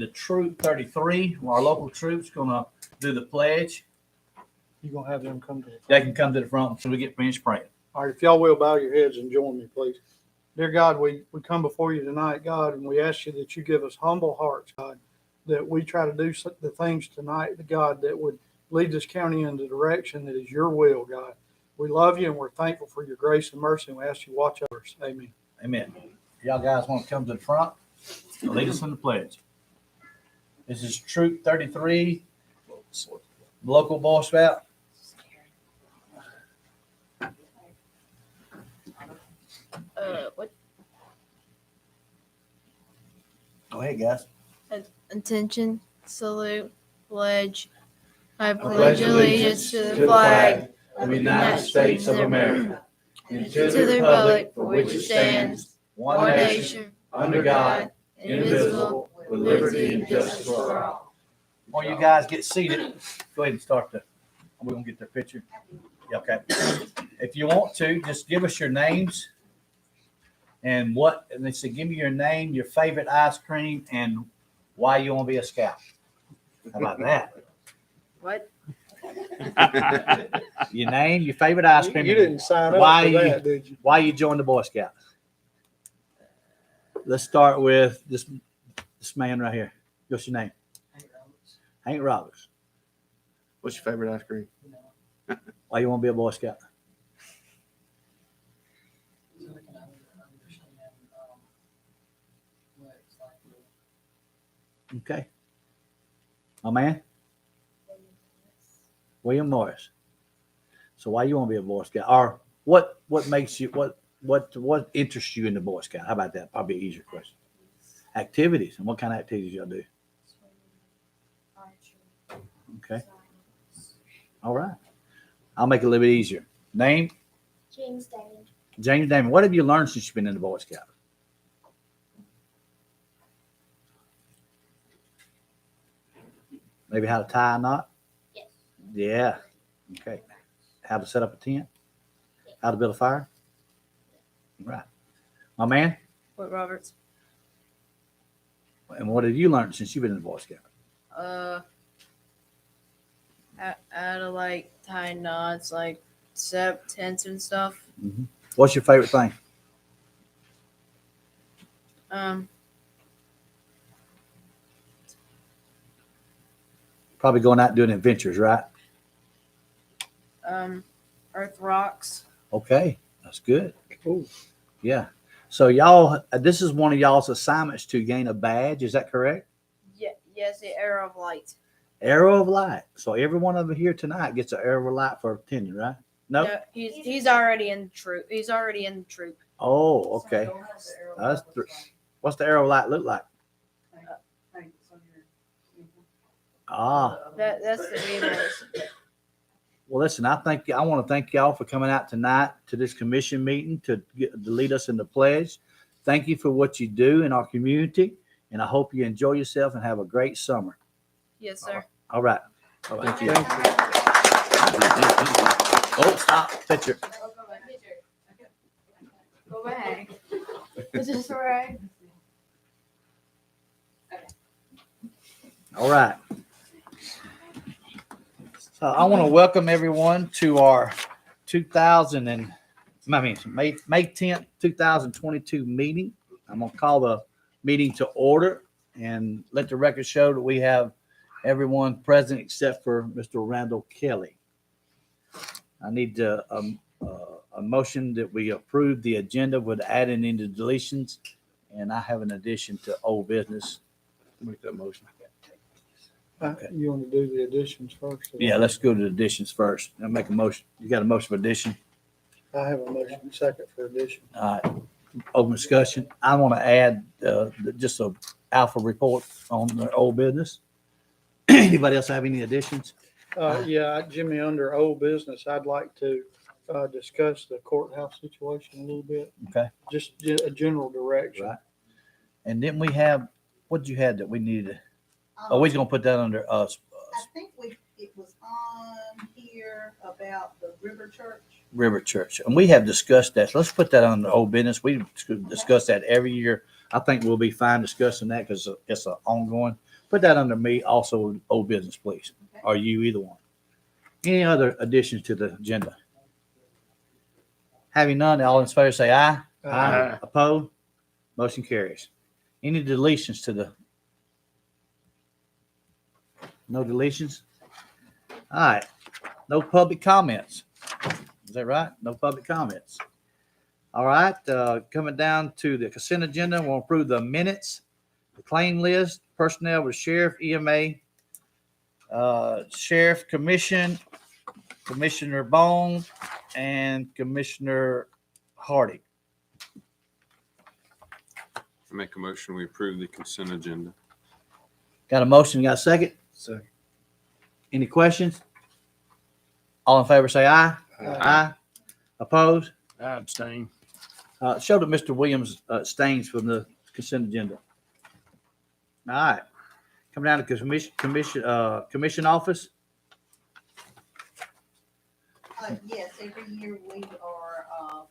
The Troop 33, our local troops, gonna do the pledge. You're going to have them come to the front. They can come to the front until we get finished praying. All right, if y'all will bow your heads and join me, please. Dear God, we come before you tonight, God, and we ask you that you give us humble hearts, God, that we try to do the things tonight, God, that would lead this county in the direction that is your will, God. We love you and we're thankful for your grace and mercy, and we ask you to watch over us. Amen. Amen. Y'all guys want to come to the front? Lead us in the pledge. This is Troop 33, local Boy Scout. What? Go ahead, guys. Attention, salute, pledge. I pledge allegiance to the flag of the United States of America and to the republic for which it stands, one nation, under God, indivisible, with liberty and justice for all. While you guys get seated, go ahead and start we're going to get their picture. Yeah, okay. If you want to, just give us your names and they say, give me your name, your favorite ice cream, and why you want to be a scout. How about that? What? Your name, your favorite ice cream. You didn't sign up Why for you- that, did you? Why you joined the Boy Scouts? Let's start with this man right here. What's your name? Hank Roberts. What's your favorite ice cream? Why you want to be a Boy Scout? Okay. My man? William Morris. So why you want to be a Boy Scout? Or what makes you, what interests you in the Boy Scout? How about that? Probably an easier question. Activities. And what kind of activities y'all do? Okay. All right. I'll make it a little bit easier. Name? James Damon. James Damon. What have you learned since you've been in the Boy Scout? Maybe how to tie a knot? Yes. Yeah. Okay. How to set up a tent? How to build a fire? Right. My man? What, Roberts? And what have you learned since you've been in the Boy Scout? How to like tie knots, like set up tents and stuff. What's your favorite thing? Probably going out and doing adventures, right? Earth rocks. Okay. That's good. Ooh. Yeah. So y'all, this is one of y'all's assignments to gain a badge. Is that correct? Yeah, yes, the arrow of light. Arrow of light. So every one of them here tonight gets an arrow of light for attending, right? No. No, he's already in the troop. He's already in the troop. Oh, okay. That's what's the arrow of light look like? Ah. That's the emails. Well, listen, I want to thank y'all for coming out tonight to this commission meeting to lead us in the pledge. Thank you for what you do in our community, and I hope you enjoy yourself and have a great summer. Yes, sir. All right. Thank you. Thank you. Oh, stop. Picture. Go back. Is this all right? All right. So I want to welcome everyone to our May 10th, 2022 meeting. I'm going to call the meeting to order and let the record show that we have everyone present except for Mr. Randall Kelly. I need a motion that we approve the agenda with adding in the deletions, and I have an addition to old business. Make that motion. You want to do the additions first? Yeah, let's go to the additions first. I'll make a motion. You got a motion for addition? I have a motion second for addition. All right. Open discussion. I want to add just a alpha report on the old business. Anybody else have any additions? Yeah, Jimmy, under old business, I'd like to discuss the courthouse situation a little bit. Okay. Just a general direction. Right. And then we have, what did you have that we needed? Oh, we're going to put that under us. I think it was on here about the River Church. And we have discussed that. So let's put that on the old business. We discuss that every year. I think we'll be fine discussing that because it's an ongoing. Put that under me, also old business, please. Okay. Or you, either one. Any other additions to the agenda? Having none, all in favor say aye. Aye. Opposed? Motion carries. Any deletions to the? No deletions? All right. No public comments. Is that right? No public comments. All right. Coming down to the consent agenda, we'll approve the minutes, the claim list, personnel with sheriff, EMA, sheriff commission, Commissioner Bone, and Commissioner Hardy. I make a motion, we approve the consent agenda. Got a motion? Got a second? Second. Any questions? All in favor say aye. Aye. Opposed? I abstain. Show that Mr. Williams abstains from the consent agenda. All right. Coming down to commission office. Yes, every year we are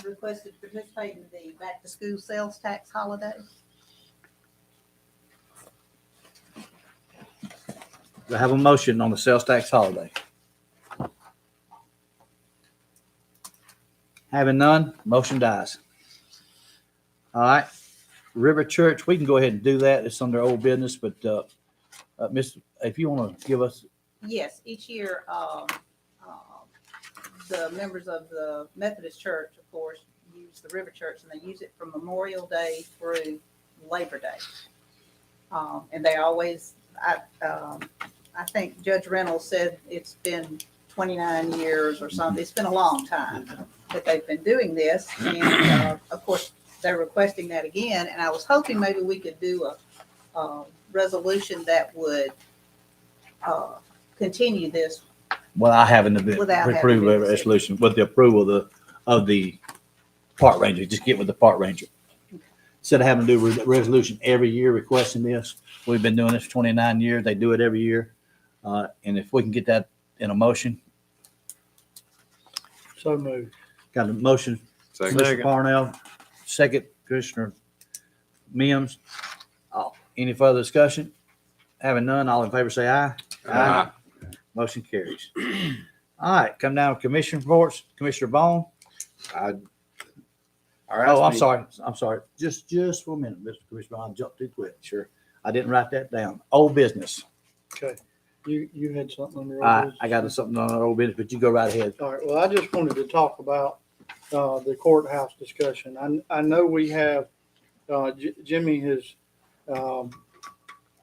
requested to participate in the back to school sales tax holiday. Do I have a motion on the sales tax holiday? Having none, motion dies. All right. River Church, we can go ahead and do that. It's under old business, but Mr., if you want to give us, Yes, each year, the members of the Methodist Church, of course, use the River Church, and they use it from Memorial Day through Labor Day. And they always, I think Judge Reynolds said it's been 29 years or something. It's been a long time that they've been doing this. And of course, they're requesting that again. And I was hoping maybe we could do a resolution that would continue this. well, I haven't Without having approved to a do this. resolution with the approval of the park ranger. Just get with the park ranger. Instead of having to do a resolution every year requesting this, we've been doing this for 29 years. They do it every year. And if we can get that in a motion, So moved. got a motion, Second. Mr. Parnell, second, Commissioner Mims. Any further discussion? Having none, all in favor say aye. Aye. Motion carries. All right, come down to commission reports. Commissioner Bone. Oh, I'm sorry. Just for a minute, Mr. Commissioner. I jumped too quick. Sure. I didn't write that down. Old business. Okay. You had something on your. I got something on our old business, but you go right ahead. All right, well, I just wanted to talk about the courthouse discussion. I know we have, Jimmy has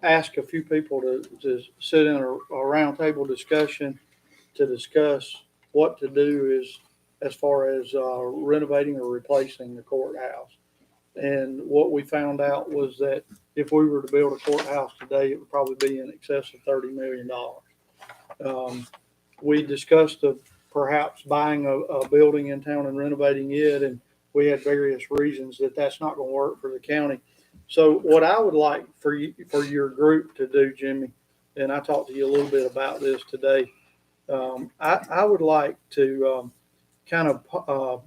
asked a few people to sit in a round table discussion to discuss what to do as far as renovating or replacing the courthouse. And what we found out was that if we were to build a courthouse today, it would probably be in excess of $30 million. We discussed perhaps buying a building in town and renovating it, and we had various reasons that that's not going to work for the county. So what I would like for your group to do, Jimmy, and I talked to you a little bit about this today, I would like to kind of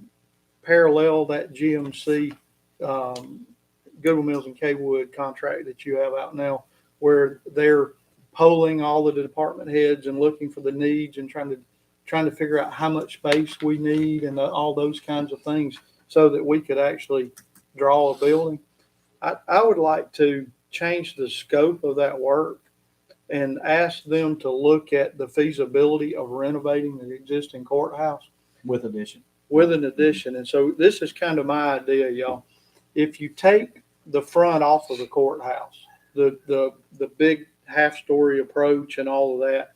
parallel that GMC Goodwill Mills and Kaywood contract that you have out now, where they're polling all of the department heads and looking for the needs and trying to figure out how much space we need and all those kinds of things so that we could actually draw a building. I would like to change the scope of that work and ask them to look at the feasibility of renovating the existing courthouse With addition. with an addition. And so this is kind of my idea, y'all. If you take the front off of the courthouse, the big half-story approach and all of that,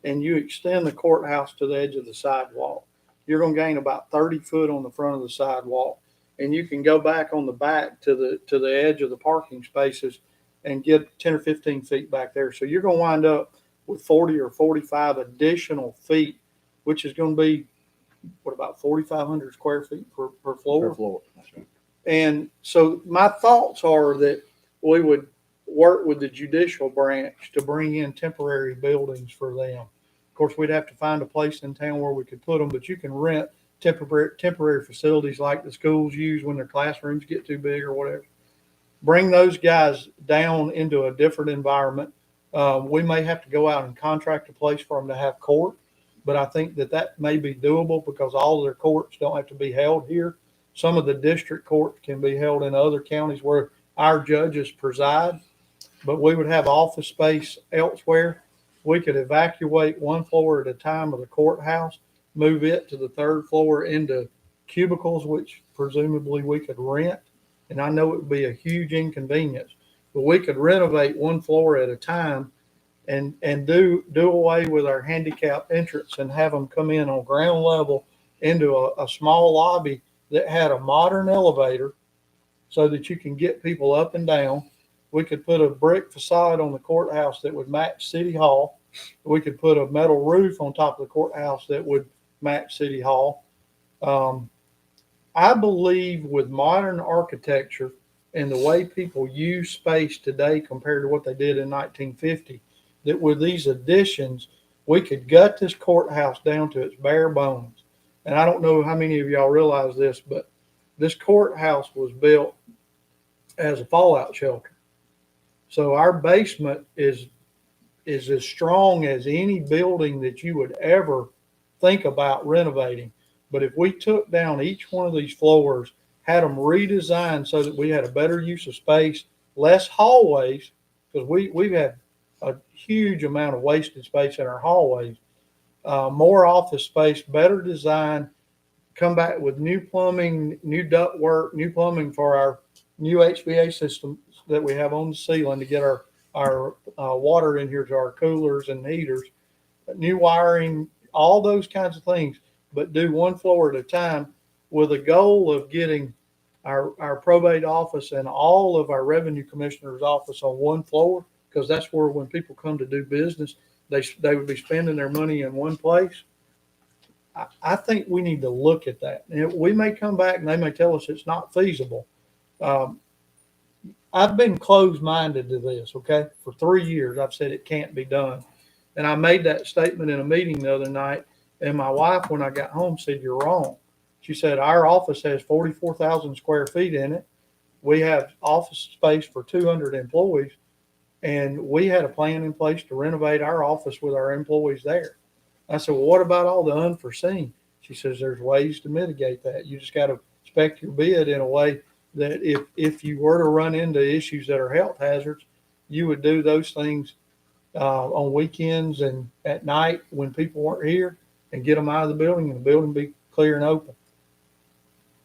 and you extend the courthouse to the edge of the sidewalk, you're going to gain about 30 foot on the front of the sidewalk. And you can go back on the back to the edge of the parking spaces and get 10 or 15 feet back there. So you're going to wind up with 40 or 45 additional feet, which is going to be, about 4,500 square feet per floor? Per floor. That's right. And so my thoughts are that we would work with the judicial branch to bring in temporary buildings for them. Of course, we'd have to find a place in town where we could put them, but you can rent temporary facilities like the schools use when their classrooms get too big or whatever. bring those guys down into a different environment. We may have to go out and contract a place for them to have court, but I think that may be doable because all of their courts don't have to be held here. Some of the district courts can be held in other counties where our judges preside, but we would have office space elsewhere. We could evacuate one floor at a time of the courthouse, move it to the third floor into cubicles, which presumably we could rent. And I know it would be a huge inconvenience, but we could renovate one floor at a time and do away with our handicap entrance and have them come in on ground level into a small lobby that had a modern elevator so that you can get people up and down. We could put a brick facade on the courthouse that would match City Hall. We could put a metal roof on top of the courthouse that would match City Hall. I believe with modern architecture and the way people use space today compared to what they did in 1950, that with these additions, we could gut this courthouse down to its bare bones. And I don't know how many of y'all realize this, but this courthouse was built as a fallout shelter. So our basement is as strong as any building that you would ever think about renovating. But if we took down each one of these floors, had them redesigned so that we had a better use of space, less hallways, because we've had a huge amount of wasted space in our hallways, more office space, better design, come back with new plumbing, new duct work, new plumbing for our new HVAC system that we have on the ceiling to get our water in here to our coolers and heaters, new wiring, all those kinds of things, but do one floor at a time with a goal of getting our probate office and all of our revenue commissioner's office on one floor, because that's where when people come to do business, they would be spending their money in one place. I think we need to look at that. And we may come back and they may tell us it's not feasible. I've been closed-minded to this, okay? For 3 years, I've said it can't be done. And I made that statement in a meeting the other night, and my wife, when I got home, said, "You're wrong." She said, "Our office has 44,000 square feet in it. We have office space for 200 employees, and we had a plan in place to renovate our office with our employees there." I said, "Well, what about all the unforeseen?" She says, "There's ways to mitigate that. You just got to spec your bid in a way that if you were to run into issues that are health hazards, you would do those things on weekends and at night when people weren't here and get them out of the building and the building be clear and open."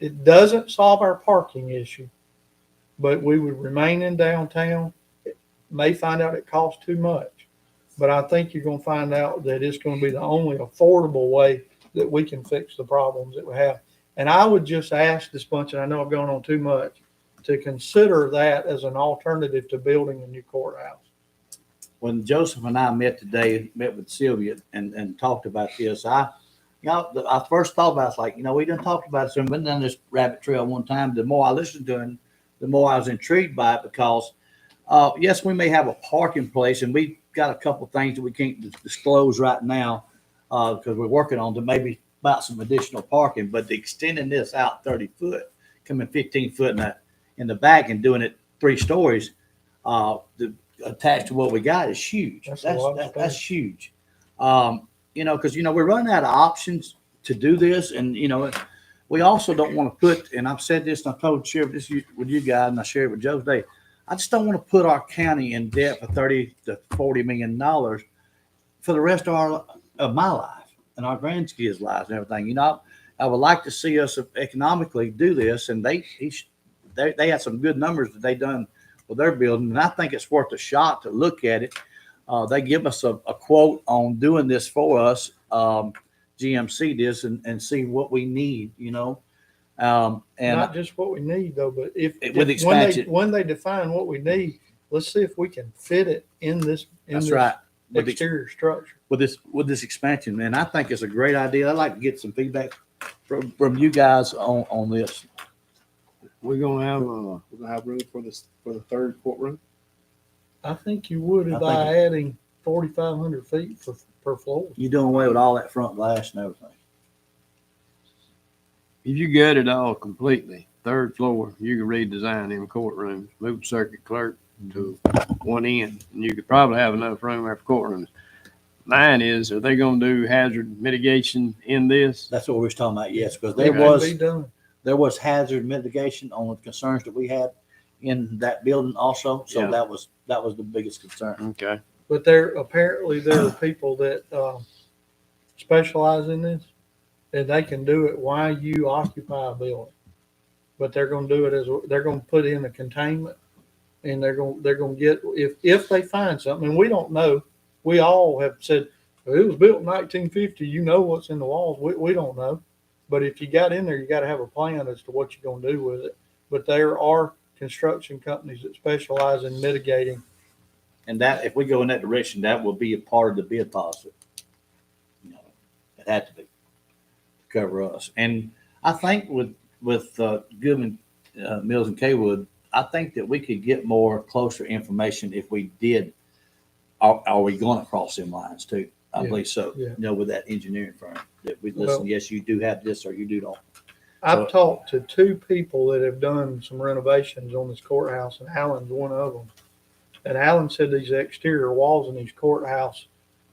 It doesn't solve our parking issue, but we would remain in downtown. It may find out it costs too much, but I think you're going to find out that it's going to be the only affordable way that we can fix the problems that we have. And I would just ask this bunch, and I know I've gone on too much, to consider that as an alternative to building a new courthouse. When Joseph and I met with Sylvia and talked about this, I first thought about it, it's like, we done talked about it, so we've been down this rabbit trail one time. The more I listened to him, the more I was intrigued by it because, yes, we may have a parking place, and we've got a couple things that we can't disclose right now because we're working on to maybe about some additional parking, but extending this out 30 foot, coming 15 foot in the back and doing it 3 stories, attached to what we got is huge. That's huge. Because we're running out of options to do this, and we also don't want to put. And I've said this, and I told Sheriff this with you guys, and I shared it with Joe today. I just don't want to put our county in debt for $30 to $40 million for the rest of my life and our grandkids' lives and everything. I would like to see us economically do this, and they had some good numbers that they done with their building, and I think it's worth a shot to look at it. They give us a quote on doing this for us, GMC this, and see what we need, and not just what we need though, but with expansion. When they define what we need, let's see if we can fit it in this. That's right. Exterior structure with this expansion, man. I think it's a great idea. I'd like to get some feedback from you guys on this. We're gonna have room for the third courtroom. I think you would by adding 4,500 feet per floor. You're doing away with all that front glass and everything. If you get it all completely, third floor, you could redesign them courtrooms, move circuit clerk to one end, and you could probably have enough room there for courtrooms. Mine is, are they gonna do hazard mitigation in this? That's what we was talking about, yes, because It can be done. there was hazard mitigation on the concerns that we had in that building also. So Yeah. that was the biggest concern. Okay. But there are people that specialize in this, and they can do it while you occupy a building. But they're going to do it they're going to put in a containment, and they're going to get if they find something. And we don't know. We all have said well, it was built in 1950. You know what's in the walls. We don't know. But if you got in there, you got to have a plan as to what you're going to do with it. But there are construction companies that specialize in mitigating. And that, if we go in that direction, that will be a part of the bid policy. You know, it had to be to cover us. And I think with Goodman, Mills and Kaywood, I think that we could get more closer information if we did. Are we going across them lines too? I Yeah, believe so. yeah. You know, with that engineering firm that we listen, Well- yes, you do have this or you do not. I've talked to two people that have done some renovations on this courthouse, and Alan's one of them. And Alan said these exterior walls in these courthouse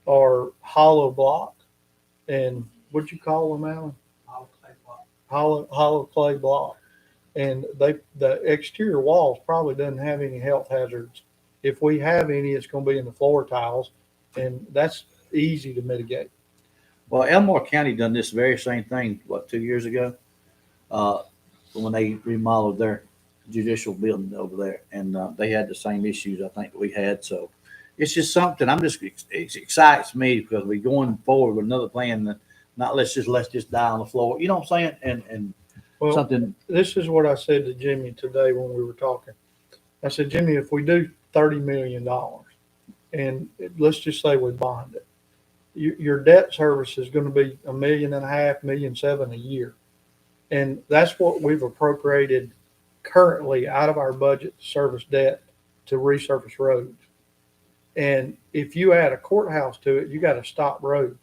are hollow block. And what'd you call them, Alan? Hollow clay block. And the exterior walls probably doesn't have any health hazards. If we have any, it's going to be in the floor tiles, and that's easy to mitigate. Well, Elmore County done this very same thing, 2 years ago? When they remodeled their judicial building over there, and they had the same issues I think we had. So it's just something it excites me because we're going forward with another plan that not let's just die on the floor. You know what I'm saying? And Well, something. this is what I said to Jimmy today when we were talking. I said, Jimmy, if we do $30 million and let's just say we bond it, your debt service is going to be $1.5 million, $1.7 million a year. And that's what we've appropriated currently out of our budget to service debt to resurface roads. And if you add a courthouse to it, you got to stop roads.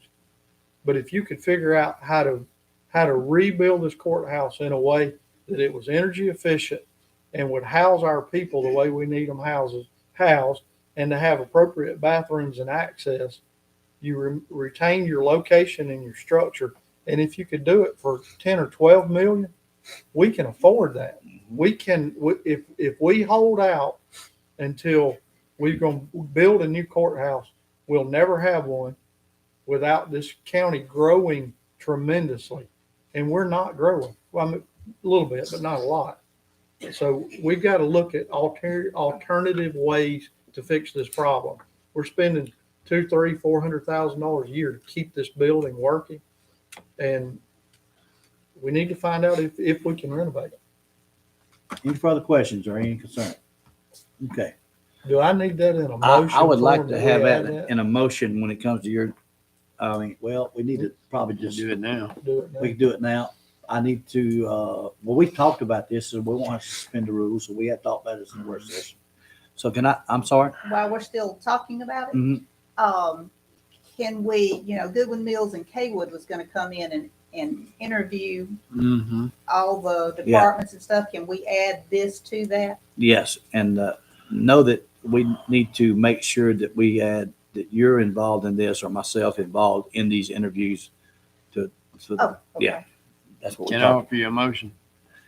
But if you could figure out how to rebuild this courthouse in a way that it was energy efficient and would house our people the way we need them housed, and to have appropriate bathrooms and access, you retain your location and your structure. And if you could do it for 10 or 12 million, we can afford that. We can, if we hold out until we're going to build a new courthouse, we'll never have one without this county growing tremendously. And we're not growing. Well, I mean, a little bit, but not a lot. So we've got to look at alternative ways to fix this problem. We're spending $200,000, $300,000, $400,000 a year to keep this building working. And we need to find out if we can renovate it. Any further questions or any concern? Okay. Do I need that in a motion? I would like form? to Do have we that add in a motion when it comes to your, we need to probably just, Do it now. Do it now. we can do it now. I need to, well, we talked about this, so we won't have to suspend the rules, so we had talked about this in the work session. So I'm sorry? While we're still talking about it, Mhm. can we, Goodwin Mills and Kaywood was going to come in and interview Mm-hmm. all the departments and stuff. Can we add this to that? Yes, and know that we need to make sure that we add that you're involved in this or myself involved in these interviews. Oh, okay. Yeah. That's what we're Can I talking. offer you a motion?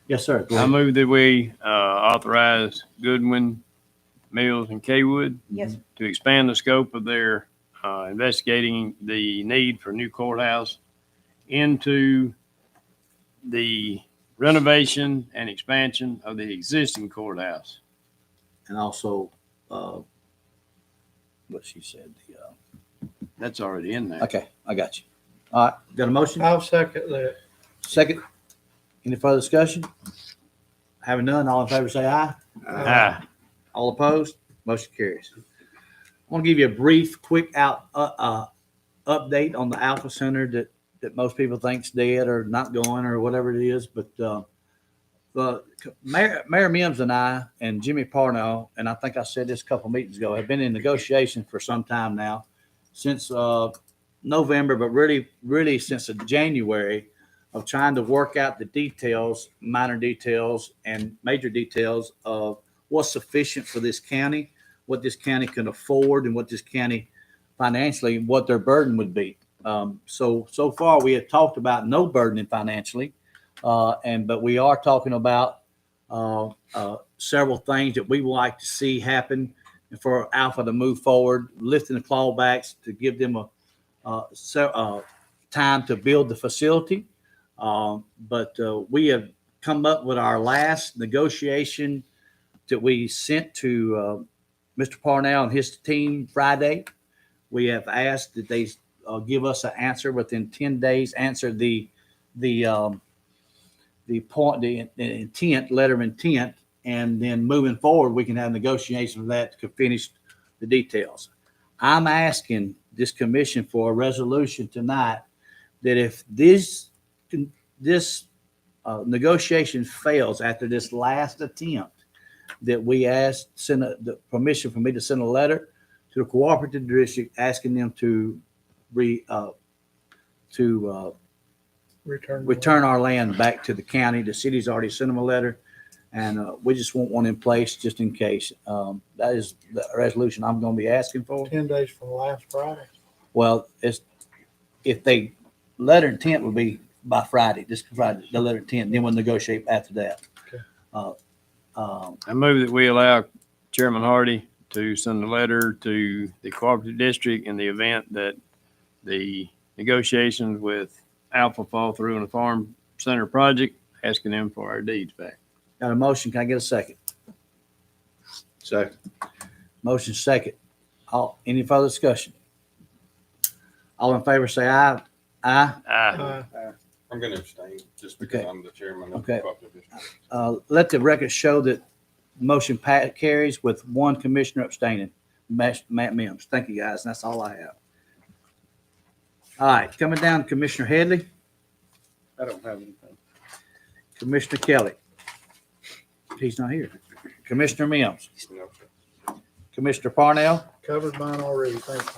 Yes, sir. Go I ahead. move that we authorize Goodwin, Mills, and Kaywood Yes. to expand the scope of their investigating the need for new courthouse into the renovation and expansion of the existing courthouse. And also, what she said. That's already in there. Okay, I got you. All right, got a motion? I'll second that. Second. Any further discussion? Having none, all in favor say aye. Ah, All opposed? Motion carries. I want to give you a brief, quick update on the Alpha Center that most people think's dead or not going or whatever it is. But Mayor Mims and I and Jimmy Parnell, and I think I said this a couple meetings ago, have been in negotiation for some time now, since November, but really since January, of trying to work out the details, minor details and major details of what's sufficient for this county, what this county can afford, and what this county financially, what their burden would be. So far we have talked about no burdening financially, but we are talking about several things that we would like to see happen for Alpha to move forward, lifting the clawbacks to give them time to build the facility. But we have come up with our last negotiation that we sent to Mr. Parnell and his team Friday. We have asked that they give us an answer within 10 days, answer the intent, letter of intent, and then moving forward, we can have negotiations with that to finish the details. I'm asking this commission for a resolution tonight that if this negotiation fails after this last attempt, that we send the permission for me to send a letter to the cooperative district asking them to return our land back to the county. The city's already sent them a letter, and we just want one in place just in case. That is the resolution I'm going to be asking for. 10 days from last Friday. Well, if they letter intent would be by Friday, this Friday, the letter intent, then we'll negotiate after that. Okay. I move that we allow Chairman Hardy to send a letter to the cooperative district in the event that the negotiations with Alpha fall through on the farm center project, asking them for our deeds back. Got a motion? Can I get a second? Second. Motion second. Any further discussion? All in favor say aye. Aye. I'm going to abstain just because Okay. I'm the chairman of Okay. the cooperative district. Let the record show that motion carries with one commissioner abstaining, Matt Mims. Thank you, guys. That's all I have. All right, coming down, Commissioner Headley, I don't have anything. Commissioner Kelly. He's not here. Commissioner Mims, No, sir. Commissioner Parnell, Covered mine already. Thank you.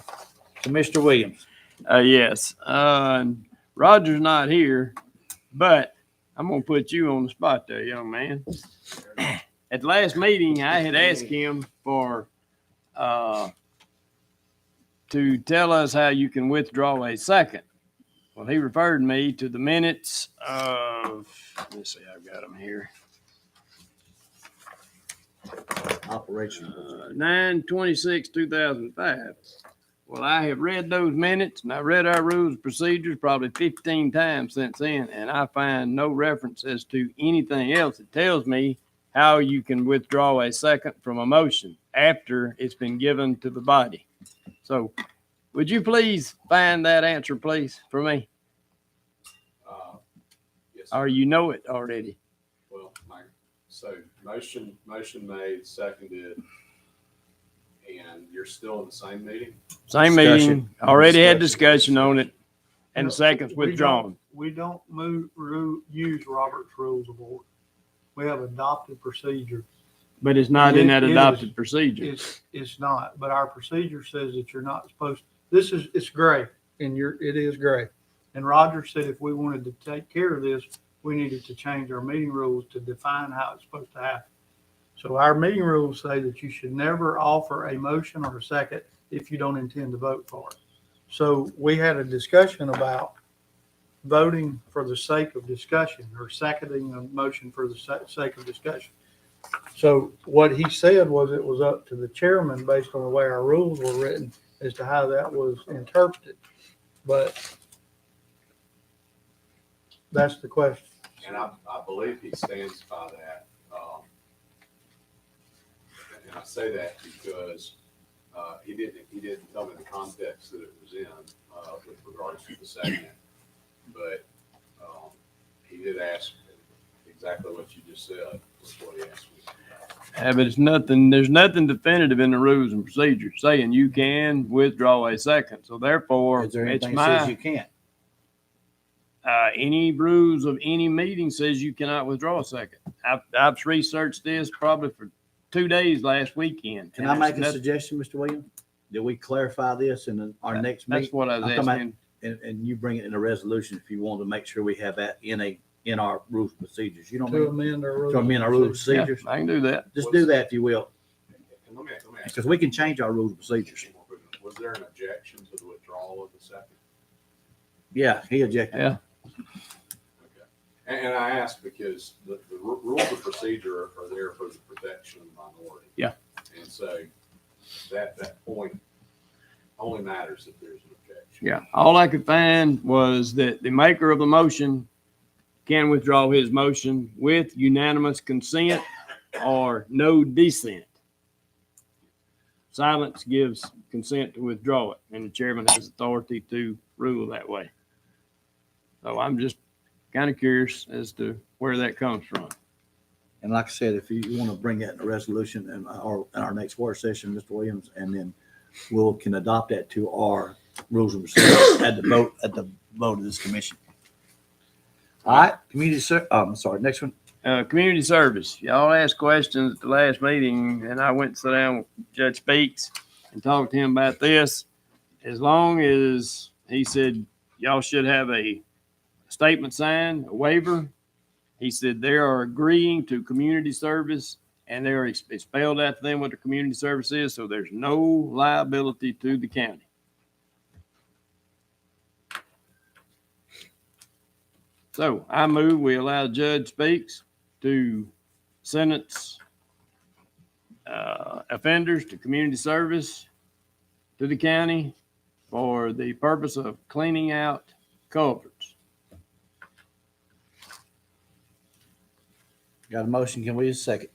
Commissioner Williams. Yes. Roger's not here, but I'm going to put you on the spot there, young man. At the last meeting, I had asked him for, to tell us how you can withdraw a second. Well, he referred me to the minutes of, let's see, I've got them here. Operation. 9/26/2005. Well, I have read those minutes and I read our rules and procedures probably 15 times since then, and I find no reference as to anything else that tells me how you can withdraw a second from a motion after it's been given to the body. So would you please find that answer, please, for me? Yes. Or you know it already? Well, so motion made, seconded, and you're still in the same meeting? Same Discussion. meeting, already had discussion on it, and the second's withdrawn. We don't use Robert's Rules of Order. We have adopted procedure. But it's not in that It is. adopted procedure. It's not, but our procedure says that you're not supposed, it's gray, and it is gray. And Roger said if we wanted to take care of this, we needed to change our meeting rules to define how it's supposed to happen. So our meeting rules say that you should never offer a motion or a second if you don't intend to vote for it. So we had a discussion about voting for the sake of discussion or seconding a motion for the sake of discussion. So what he said was it was up to the chairman based on the way our rules were written as to how that was interpreted. But that's the question. And I believe he stands by that. And I say that because he didn't tell me the context that it was in with regards to the second. But he did ask exactly what you just said was what he asked me. Yeah, but there's nothing definitive in the rules and procedures saying you can withdraw a second. So therefore, Is there it's anything that says you my, can't? any rules of any meeting says you cannot withdraw a second. I've researched this probably for 2 days last weekend. Can I make a suggestion, Mr. Williams? Did we clarify this in our next That's meeting? what I was I'm talking asking. and you bring it in a resolution if you want to make sure we have that in our rules and procedures. You know what I To mean? amend our rules. To amend our rules and Yeah, procedures. I can do that. Just do that if you will, And let me ask because we can change our rules and procedures. was there an objection to the withdrawal of the second? Yeah, he objected. Yeah. Okay. And I ask because the rules of procedure are there for the protection of the minority. Yeah. And so that point only matters if there's an objection. Yeah, all I could find was that the maker of the motion can withdraw his motion with unanimous consent or no dissent. Silence gives consent to withdraw it, and the chairman has authority to rule that way. So I'm just kind of curious as to where that comes from. And like I said, if you want to bring that in a resolution or in our next work session, Mr. Williams, and then can adopt that to our rules and procedures at the vote of this commission. All right, next one. Community service. Y'all asked questions at the last meeting, and I went to sit down with Judge Speaks and talked to him about this. As long as he said y'all should have a statement signed, a waiver. He said they are agreeing to community service, and it's spelled out to them what the community service is, so there's no liability to the county. So I move we allow Judge Speaks to sentence offenders to community service to the county for the purpose of cleaning out culverts. Got a motion? Can we just second?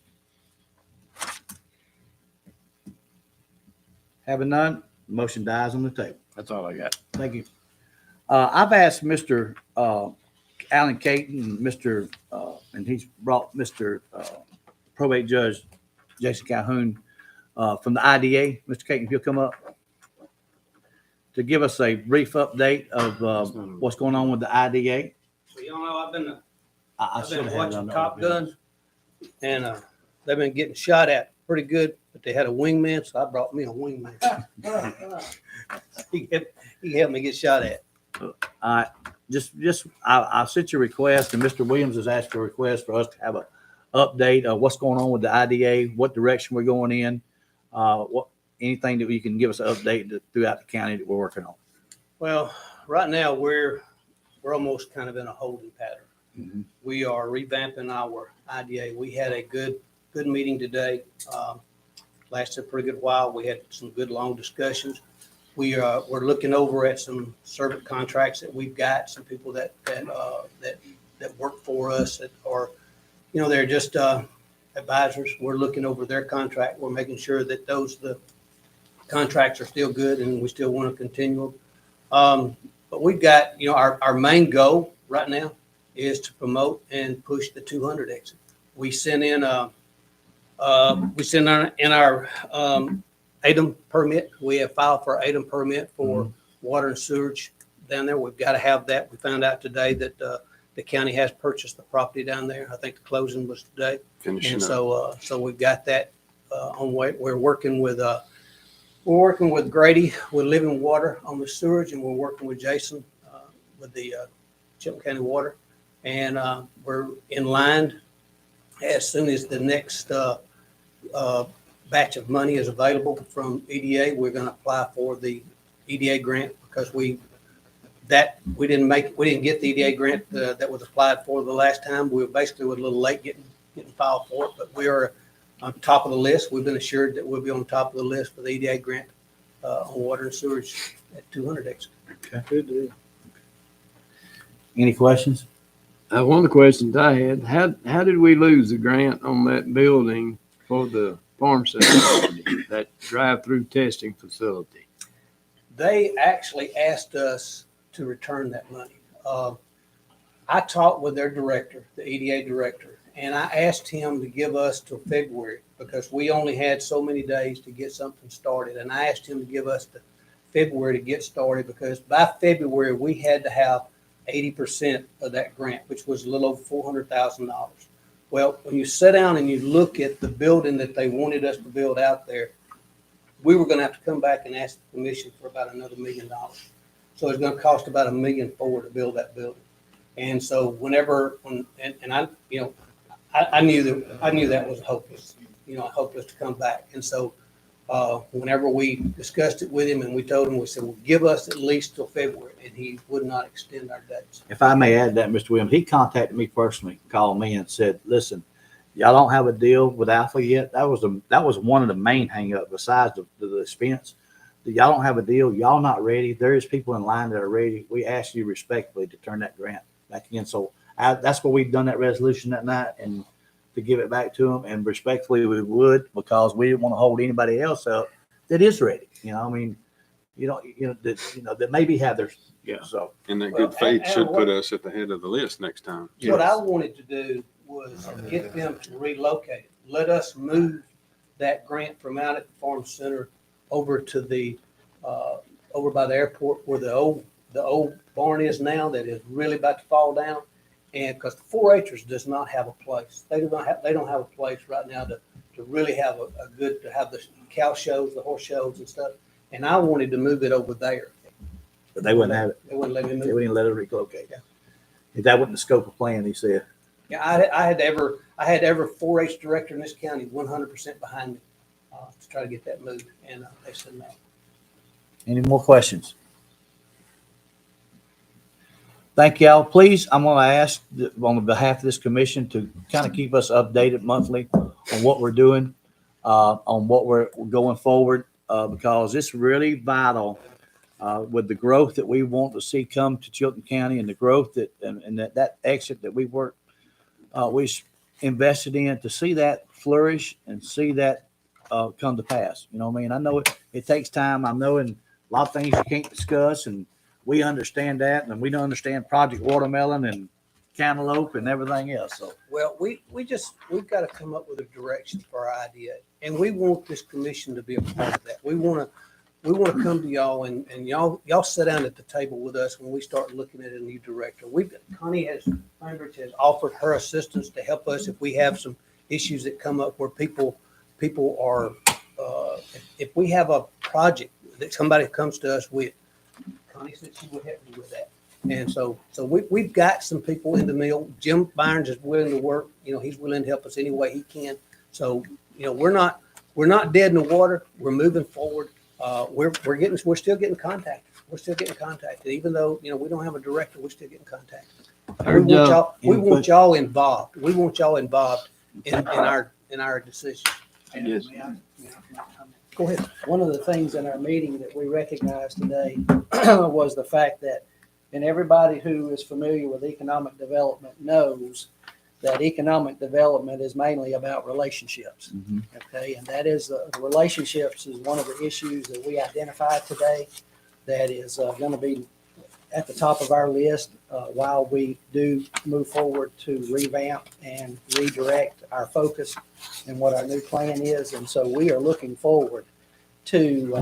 Having none, motion dies on the table. That's all I got. Thank you. I've asked Mr. Alan Caton, and he's brought Mr. Probate Judge Jason Calhoun from the IDA. Mr. Caton, if you'll come up to give us a brief update of what's going on with the IDA. So y'all know I've been I should have had it watching on the Top other business. Gun, and they've been getting shot at pretty good. But they had a wingman, so I brought me a wingman. he helped me get shot at. I sent you a request, and Mr. Williams has asked for a request for us to have an update of what's going on with the IDA, what direction we're going in, anything that you can give us an update throughout the county that we're working on. Well, right now we're almost kind of in a holding pattern. Mhm. We are revamping our IDA. We had a good meeting today. Lasted a pretty good while. We had some good long discussions. We're looking over at some servant contracts that we've got, some people that work for us that are, they're just advisors. We're looking over their contract. We're making sure that the contracts are still good and we still want to continue them. But we've got, our main goal right now is to promote and push the 200 exit. We sent in our ADM permit. We have filed for ADM permit for water and sewage down there. We've got to have that. We found out today that the county has purchased the property down there. I think the closing was today. And so we've got that on way. We're working with Grady with Living Water on the sewage, and we're working with Jason with the Chilton County Water. And we're in line as soon as the next batch of money is available from EDA. We're going to apply for the EDA grant because we didn't get the EDA grant that was applied for the last time. We were basically a little late getting filed for it, but we are on top of the list. We've been assured that we'll be on top of the list for the EDA grant on water and sewage at 200X. Okay. Good deal. Any questions? One of the questions I had, how did we lose the grant on that building for the farm facility, that drive-through testing facility? They actually asked us to return that money. I talked with their director, the EDA director, and I asked him to give us till February because we only had so many days to get something started. And I asked him to give us to February to get started because by February we had to have 80% of that grant, which was a little over $400,000. Well, when you sit down and you look at the building that they wanted us to build out there, we were going to have to come back and ask the commission for about another $1 million. So it's gonna cost about $1.4 million to build that building. And so and I, I knew that was hopeless, hopeless to come back. And so, whenever we discussed it with him and we told him, we said, well, give us at least till February, and he would not extend our dates. If I may add that, Mr. Williams, he contacted me personally, called me and said, listen, y'all don't have a deal with Alpha yet. That was one of the main hang-ups besides the expense. Y'all don't have a deal. Y'all not ready. There is people in line that are ready. We ask you respectfully to turn that grant back in. So that's why we've done that resolution that night and to give it back to them. And respectfully, we would, because we didn't want to hold anybody else up that is ready. That maybe have their, so. And that Well, good faith and should what- put us at the head of the list next time. What I wanted to do was get them to relocate. Let us move that grant from out at the farm center over to the, over by the airport where the old barn is now, that is really about to fall down. And because the 4-H'ers does not have a place. They don't have a place right now to really have to have the cow shows, the horse shows and stuff. And I wanted to move it over there. But they wouldn't have it. They wouldn't let me They move it. wouldn't let it relocate. If that wasn't the scope of plan, he said. Yeah, I had every 4-H director in this county 100% behind me to try to get that moved, and they said no. Any more questions? Thank y'all. Please, I'm going to ask on behalf of this commission to kind of keep us updated monthly on what we're doing, on what we're going forward, because it's really vital with the growth that we want to see come to Chilton County and the growth that exit that we invested in, to see that flourish and see that come to pass. You know what I mean? I know it takes time. I know, and a lot of things you can't discuss, and we understand that, and we don't understand Project Watermelon and Cantaloupe and everything else. So, Well, we've got to come up with a direction for our idea, and we want this commission to be a part of that. We want to come to y'all and y'all sit down at the table with us when we start looking at a new director. Connie has offered her assistance to help us if we have some issues that come up where people are, if we have a project that somebody comes to us with, Connie said she would help me with that. And so we've got some people in the mill. Jim Byron is willing to work. He's willing to help us any way he can. So, we're not dead in the water. We're moving forward. We're still getting contacted. We're still getting contacted, even though, we don't have a director, we're still getting contacted. We want y'all involved. We want y'all involved in our decision. Yes. Go ahead. One of the things in our meeting that we recognized today was the fact that, and everybody who is familiar with economic development knows that economic development is mainly about relationships. Okay, and that is the relationships is one of the issues that we identified today that is going to be at the top of our list while we do move forward to revamp and redirect our focus and what our new plan is. And so we are looking forward to,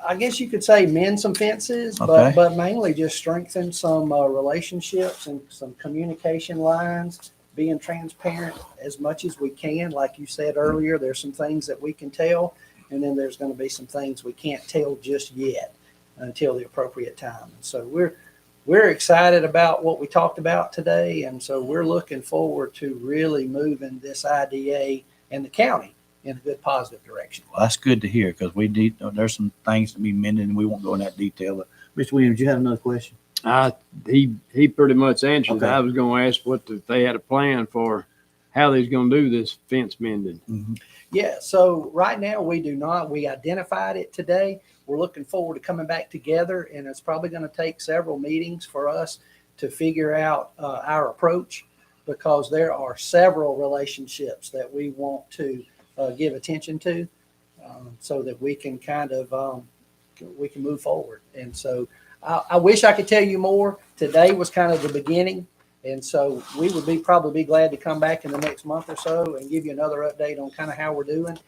I guess you could say, mend some fences, Okay. but mainly just strengthen some relationships and some communication lines, being transparent as much as we can. Like you said earlier, there's some things that we can tell, and then there's going to be some things we can't tell just yet until the appropriate time. And so we're excited about what we talked about today, and so we're looking forward to really moving this IDA and the county in a good, positive direction. well, that's good to hear, because there's some things to be mended, and we won't go in that detail. But Mr. Williams, you had another question? He pretty much answered. Okay. I was going to ask if they had a plan for how they's going to do this fence mending. Yeah, so right now we do not. We identified it today. We're looking forward to coming back together, and it's probably going to take several meetings for us to figure out our approach, because there are several relationships that we want to give attention to, so that we can kind of we can move forward. And so I wish I could tell you more. Today was kind of the beginning. And so we would probably be glad to come back in the next month or so and give you another update on kind of how we're doing.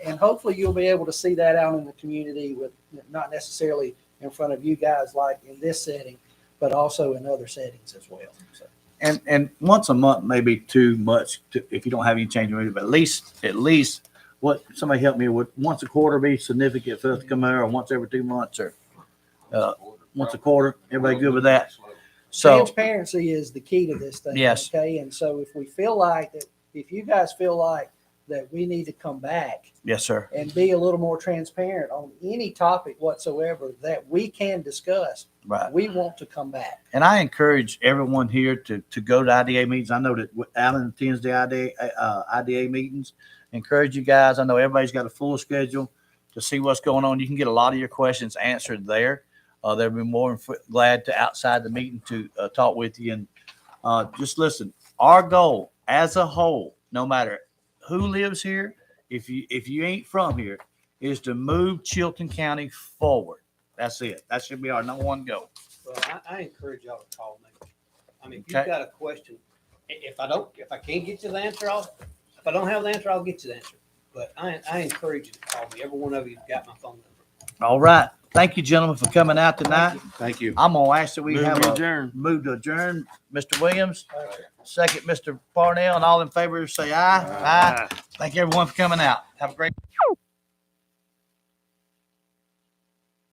And hopefully you'll be able to see that out in the community, with not necessarily in front of you guys like in this setting, but also in other settings as well. So. And once a month may be too much if you don't have any change, but at least what somebody help me with, once a quarter be significant for us to come there, or once every 2 months, or once a quarter. Everybody good with that? So, Transparency is the key to this thing. Yes. Okay, and so if we feel like that, if you guys feel like that we need to come back yes, sir. and be a little more transparent on any topic whatsoever that we can discuss, Right. we want to come back. And I encourage everyone here to go to IDA meetings. I know that Alan attends the IDA meetings. Encourage you guys. I know everybody's got a full schedule to see what's going on. You can get a lot of your questions answered there. They'll be more than glad to outside the meeting to talk with you. And just listen, our goal as a whole, no matter who lives here, if you ain't from here, is to move Chilton County forward. That's it. That should be our number one goal. Well, I encourage y'all to call me. I mean, if Okay. you've got a question, if I can't get you the answer, if I don't have the answer, I'll get you the answer. But I encourage you to call me. Every one of you's got my phone number. All right. Thank you, gentlemen, for coming out tonight. Thank you. I'm gonna ask that we Move have to a adjourn. move to adjourn. Mr. Williams, second, Mr. Parnell, and all in favor say aye. Aye. Thank everyone for coming out. Have a great.